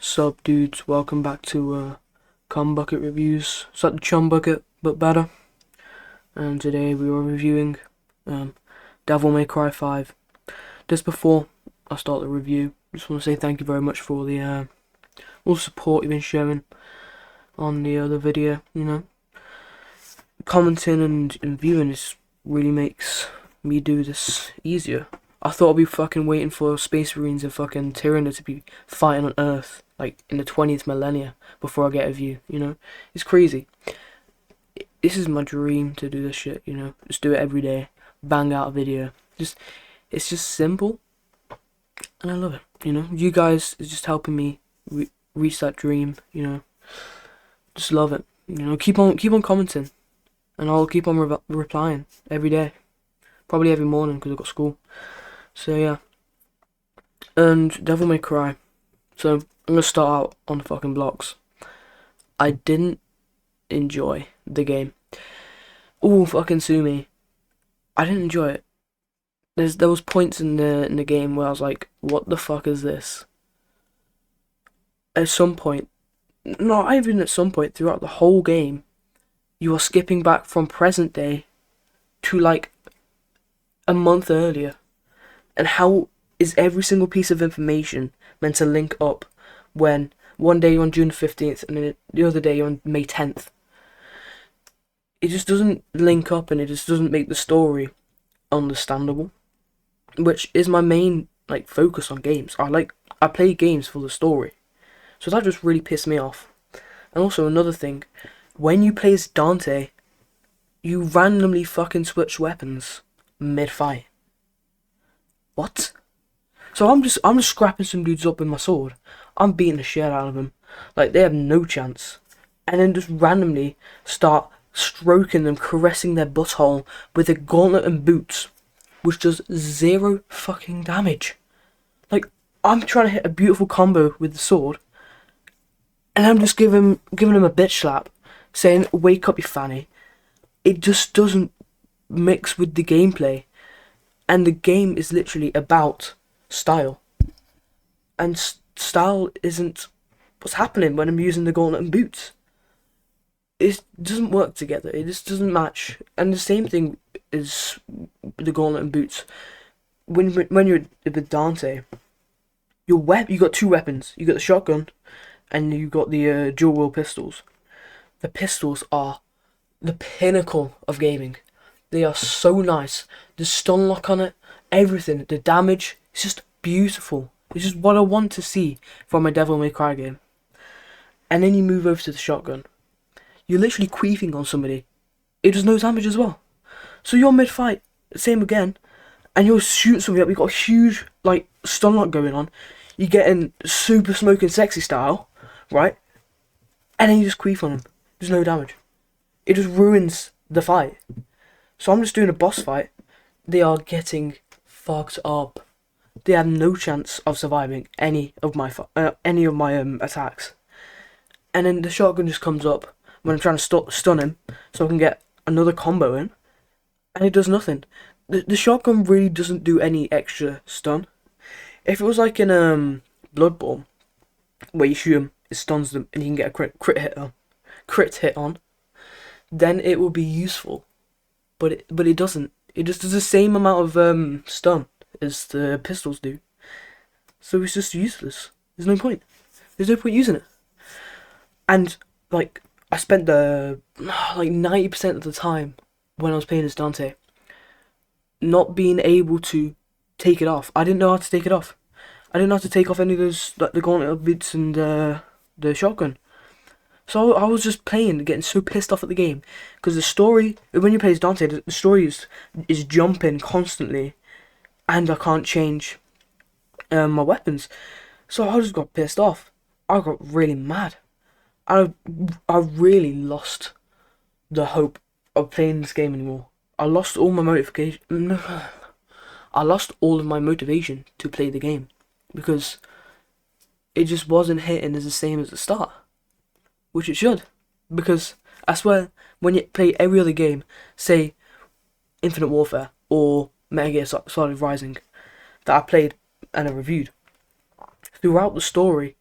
Sup dudes, welcome back to Cum Bucket Reviews. It's like the Chum Bucket, but better. And today we are reviewing Devil May Cry 5. Just before I start the review, just want to say thank you very much for all the support you've been showing on the other video, Commenting and viewing this really makes me do this easier. I thought I'd be fucking waiting for Space Marines and fucking Tyranid to be fighting on Earth, like in the 20th millennia, before I get a view, It's crazy. This is my dream to do this shit, Just do it every day, bang out a video. It's just simple, and I love it, You guys is just helping me reach that dream, Just love it, Keep on commenting, and I'll keep on replying every day. Probably every morning because I've got school. So yeah. And Devil May Cry. So I'm gonna start out on the fucking blocks. I didn't enjoy the game. Ooh, fucking sue me. I didn't enjoy it. There was points in the game where I was like, what the fuck is this? At some point, not even at some point, throughout the whole game, you are skipping back from present day to like a month earlier. And how is every single piece of information meant to link up when one day you're on June 15th and then the other day you're on May 10th? It just doesn't link up, and it just doesn't make the story understandable, which is my main focus on games. I play games for the story, so that just really pissed me off. And also another thing, when you play as Dante, you randomly fucking switch weapons mid-fight. What? So I'm just scrapping some dudes up with my sword. I'm beating the shit out of them. Like, they have no chance. And then just randomly start stroking them, caressing their butthole with a gauntlet and boots, which does zero fucking damage. Like, I'm trying to hit a beautiful combo with the sword, and I'm just giving him a bitch slap, saying, "Wake up, you fanny." It just doesn't mix with the gameplay. And the game is literally about style. And style isn't what's happening when I'm using the gauntlet and boots. It doesn't work together. It just doesn't match. And the same thing is the gauntlet and boots. When you're with Dante, you got two weapons. You got the shotgun, and you got the dual wield pistols. The pistols are the pinnacle of gaming. They are so nice. The stun lock on it, everything, the damage, it's just beautiful. It's just what I want to see from a Devil May Cry game. And then you move over to the shotgun. You're literally queefing on somebody. It does no damage as well. So you're mid-fight, same again, and you're shooting somebody up. You've got a huge, stun lock going on. You're getting super smoking sexy style, right? And then you just queef on them. There's no damage. It just ruins the fight. So I'm just doing a boss fight. They are getting fucked up. They have no chance of surviving any of my attacks. And then the shotgun just comes up when I'm trying to stun him, so I can get another combo in, and it does nothing. The shotgun really doesn't do any extra stun. If it was like in Bloodborne, where you shoot him, it stuns them, and you can get a crit hit on, then it will be useful. But it doesn't. It just does the same amount of stun as the pistols do. So it's just useless. There's no point. There's no point using it. And I spent the 90% of the time when I was playing as Dante not being able to take it off. I didn't know how to take it off. I didn't know how to take off any of those, the gauntlet boots and the shotgun. So I was just playing, getting so pissed off at the game, because the story, when you play as Dante, the story is jumping constantly, and I can't change my weapons. So I just got pissed off. I got really mad. I really lost the hope of playing this game anymore. I lost all my motivation. I lost all of my motivation to play the game, because it just wasn't hitting as the same as the start. Which it should, because I swear, when you play every other game, say Infinite Warfare or Metal Gear Solid Rising, that I played and I reviewed, throughout the story,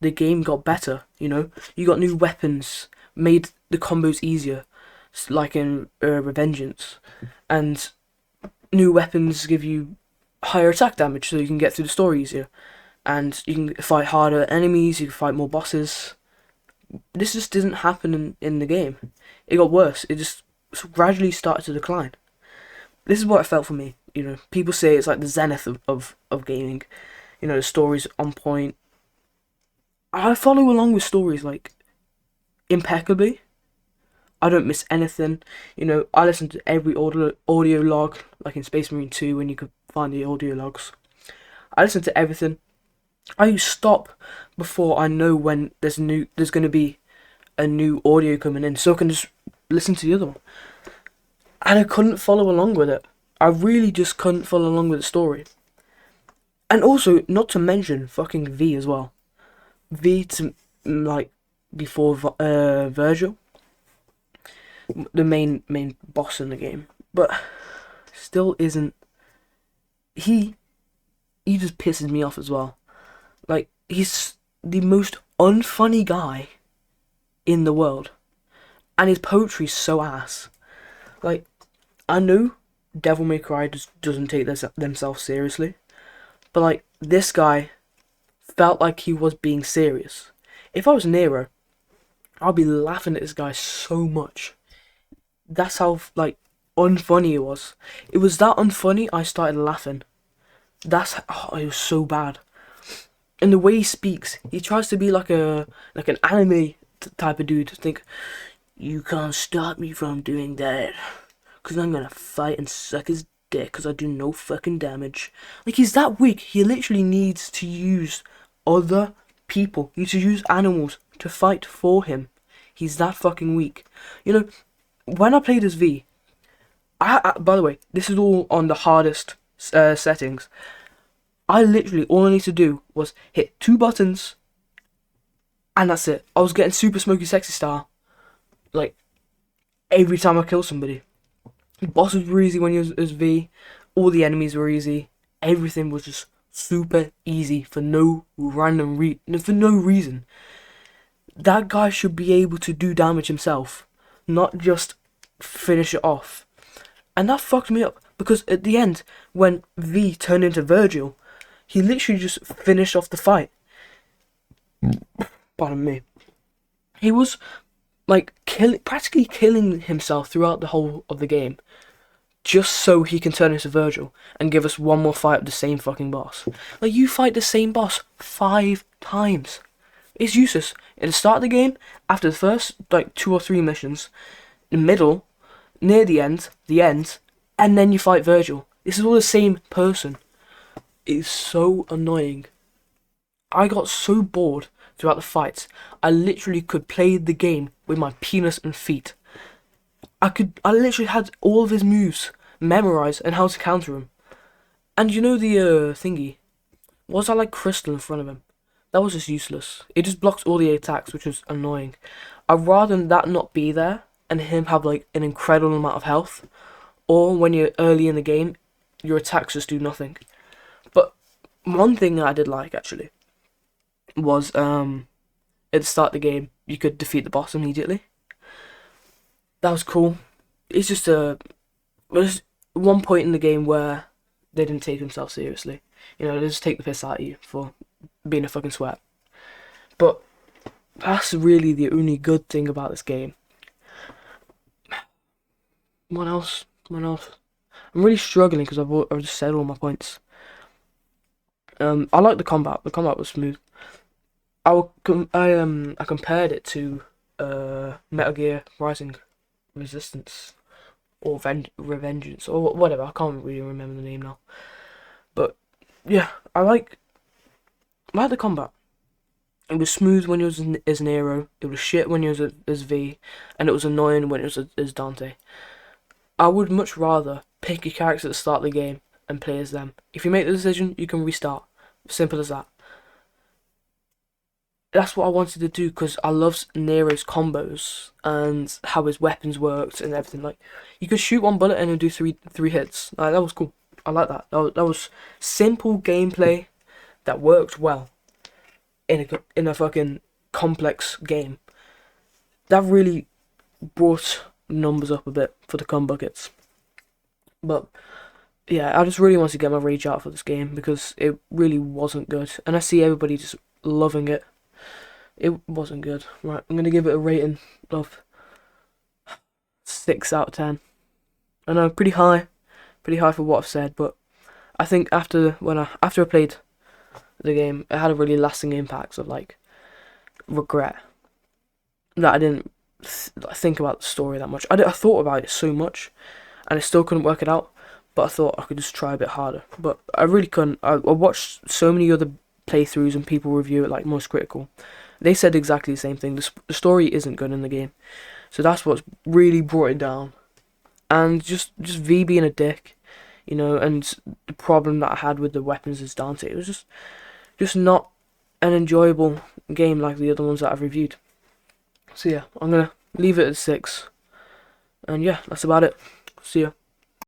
the game got better. You know, you got new weapons, made the combos easier, like in Revengeance, and new weapons give you higher attack damage, so you can get through the story easier, and you can fight harder enemies. You can fight more bosses. This just didn't happen in the game. It got worse. It just gradually started to decline. This is what it felt for me. You know, people say it's like the zenith of gaming. You know, the story's on point. I follow along with stories like impeccably. I don't miss anything. You know, I listen to every audio log, like in Space Marine 2 when you could find the audio logs. I listen to everything. I stop before I know when there's going to be a new audio coming in, so I can just listen to the other one. And I couldn't follow along with it. I really just couldn't follow along with the story. And also, not to mention fucking V as well. V to like before Virgil, the main boss in the game, but still isn't. He just pisses me off as well. Like, he's the most unfunny guy in the world, and his poetry's so ass. Like, I know Devil May Cry doesn't take themselves seriously, but like, this guy felt like he was being serious. If I was Nero, I'd be laughing at this guy so much. That's how like unfunny it was. It was that unfunny I started laughing. It was so bad. And the way he speaks, he tries to be like an anime type of dude. Think, you can't stop me from doing that, cause I'm gonna fight and suck his dick, cause I do no fucking damage. Like, he's that weak. He literally needs to use other people. He needs to use animals to fight for him. He's that fucking weak. You know, when I played as V, by the way, this is all on the hardest settings. I literally, all I need to do was hit 2 buttons, and that's it. I was getting super smoky sexy style, like, every time I killed somebody. The bosses were easy when you was as V, all the enemies were easy, everything was just super easy for no reason. That guy should be able to do damage himself, not just finish it off. And that fucked me up, because at the end, when V turned into Virgil, he literally just finished off the fight. Pardon me. He was like practically killing himself throughout the whole of the game, just so he can turn into Virgil and give us one more fight of the same fucking boss. Like, you fight the same boss 5 times. It's useless. At the start of the game, after the first like 2 or 3 missions, the middle, near the end, and then you fight Virgil. This is all the same person. It's so annoying. I got so bored throughout the fights. I literally could play the game with my penis and feet. I literally had all of his moves memorized and how to counter him. And you know the thingy? Was that like crystal in front of him? That was just useless. It just blocks all the attacks, which was annoying. I'd rather that not be there and him have like an incredible amount of health. Or when you're early in the game, your attacks just do nothing. But one thing that I did like, actually, was at the start of the game, you could defeat the boss immediately. That was cool. It's just there's one point in the game where they didn't take themselves seriously. You know, they just take the piss out of you for being a fucking sweat. But that's really the only good thing about this game. What else? I'm really struggling because I've just said all my points. I like the combat. The combat was smooth. I compared it to Metal Gear Rising Resistance or Revengeance or whatever. I can't really remember the name now. But yeah, I like the combat. It was smooth when it was as Nero. It was shit when it was as V, and it was annoying when it was as Dante. I would much rather pick your character at the start of the game and play as them. If you make the decision, you can restart. Simple as that. That's what I wanted to do because I loved Nero's combos and how his weapons worked and everything. Like, you could shoot one bullet and then do three hits. Like, that was cool. I like that. That was simple gameplay that worked well. in a fucking complex game. That really brought numbers up a bit for the cum buckets. But yeah, I just really want to get my rage out for this game because it really wasn't good, and I see everybody just loving it. It wasn't good. Right, I'm gonna give it a rating of 6 out of 10. I know, pretty high for what I've said, but I think after I played the game, it had a really lasting impact of like regret that I didn't think about the story that much. I thought about it so much, and I still couldn't work it out. But I thought I could just try a bit harder. But I really couldn't. I watched so many other playthroughs and people review it like Most Critical. They said exactly the same thing. The story isn't good in the game, so that's what's really brought it down. And just V being a dick, and the problem that I had with the weapons is Dante. It was just not an enjoyable game like the other ones that I've reviewed. So yeah, I'm gonna leave it at 6. And yeah, that's about it. See ya.